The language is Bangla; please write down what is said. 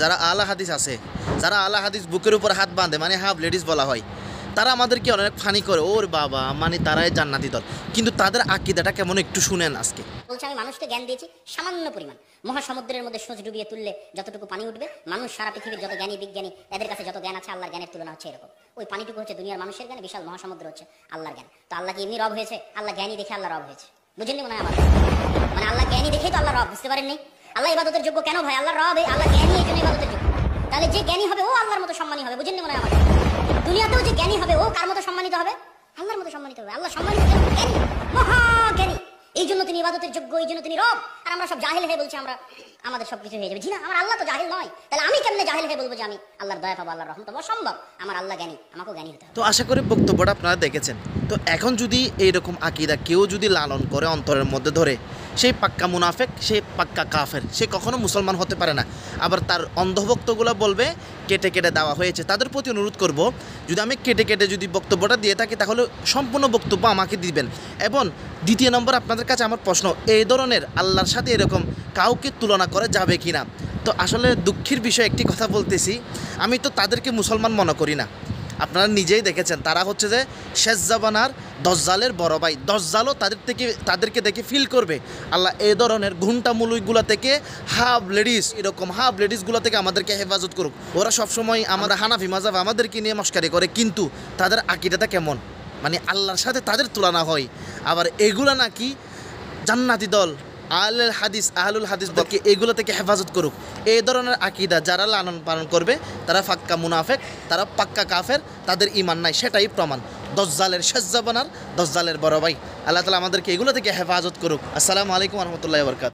যারা আলা হাদিস আছে, যারা আলা হাদিস বুকের উপর হাত বাঁধে, মানে হাফ লেডিস বলা হয়, তারা আমাদেরকে অনেক ফানি করে, ওর বাবা মানে তারাই জান্নাতি দল। কিন্তু তাদের আকীদাটা কেমন একটু শুনেন আজকে। বলছে আমি মানুষকে জ্ঞান দিয়েছি সামান্য পরিমাণ, মহাসমুদ্রের মধ্যে সোজ ডুবিয়ে তুললে যতটুকু পানি উঠবে, মানুষ সারা পৃথিবীর যত জ্ঞানী বিজ্ঞানী এদের কাছে যত জ্ঞান আছে আল্লাহর জ্ঞানের তুলনা হচ্ছে এরকম। ওই পানিটুকু হচ্ছে দুনিয়ার মানুষের জ্ঞান, বিশাল মহাসমুদ্র হচ্ছে আল্লাহর জ্ঞান। তো আল্লাহ কি এমনি রব হয়েছে? আল্লাহ জ্ঞানী দেখে আল্লাহ রব হয়েছে, বুঝেননি মনে হয় আমার? মানে আল্লাহ জ্ঞানী দেখেই তো আল্লাহ রব, বুঝতে পারেননি? আল্লাহ ইবাদতের যোগ্য কেন ভাই? আল্লাহ রব, আল্লাহ জ্ঞানী, এই জন্য ইবাদতের যোগ্য। তাহলে যে জ্ঞানী হবে ও আল্লাহর মতো সম্মানী হবে, বুঝেননি মনে হয় আমার? দুনিয়াতেও যে জ্ঞানী হবে ও কার মতো সম্মানিত হবে? আল্লাহর মতো সম্মানিত হবে। আল্লাহ সম্মানিত কেন? জ্ঞানী, মহাজ্ঞানী, এই জন্য তিনি ইবাদতের যোগ্য, এই জন্য তিনি রব। আর আমরা সব জাহেল হয়ে বলছি আমরা আমাদের সবকিছু হয়ে যাবে। জি না, আমার আল্লাহ তো জাহেল নয়, তাহলে আমি কেমনে জাহেল হয়ে বলবো যে আমি আল্লাহর দয়া পাবো, আল্লাহর রহমত পাবো? অসম্ভব। আমার আল্লাহ জ্ঞানী, আমাকেও জ্ঞানী হতে হবে। তো আশা করি বক্তব্যটা আপনারা দেখেছেন। তো এখন যদি এইরকম আকীদা কেউ যদি লালন করে অন্তরের মধ্যে ধরে, সেই পাক্কা মুনাফেক, সেই পাক্কা কাফের, সে কখনো মুসলমান হতে পারে না। আবার তার অন্ধভক্তগুলো বলবে কেটে কেটে দেওয়া হয়েছে। তাদের প্রতি অনুরোধ করব, যদি আমি কেটে কেটে যদি বক্তব্যটা দিয়ে থাকি তাহলে সম্পূর্ণ বক্তব্য আমাকে দিবেন। এবং দ্বিতীয় নম্বর, আপনাদের কাছে আমার প্রশ্ন, এই ধরনের আল্লাহর সাথে এরকম কাউকে তুলনা করা যাবে কি না? তো আসলে দুঃখের বিষয় একটি কথা বলতেছি, আমি তো তাদেরকে মুসলমান মনে করি না। আপনারা নিজেই দেখেছেন, তারা হচ্ছে যে শেষ জামানার দজ্জালের বড় ভাই। দজ্জালও তাদেরকে দেখে ফিল করবে আল্লাহ এই ধরনের ঘুন্টামুলুইগুলো থেকে, হাফ লেডিস, এরকম হাফ লেডিসগুলো থেকে আমাদেরকে হেফাজত করুক। ওরা সবসময় আমরা হানাফি মাযহাব আমাদেরকে নিয়ে মস্কারি করে, কিন্তু তাদের আকীদাটা কেমন, মানে আল্লাহর সাথে তাদের তুলনা হয়। আবার এগুলা নাকি জান্নাতি দল, আহলুল হাদিস বলকে এগুলো থেকে হেফাজত করুক। এই ধরনের আকীদা যারা লালন পালন করবে তারা পাক্কা মুনাফেক, তারা পাক্কা কাফের, তাদের ঈমান নাই, সেটাই প্রমাণ। দজ্জালের শেষ জামানার দজ্জালের বড় ভাই। আল্লাহ তাআলা আমাদেরকে এগুলো থেকে হেফাজত করুক। আসসালামু আলাইকুম ওয়া রাহমাতুল্লাহি ওয়া বারাকাতুহু।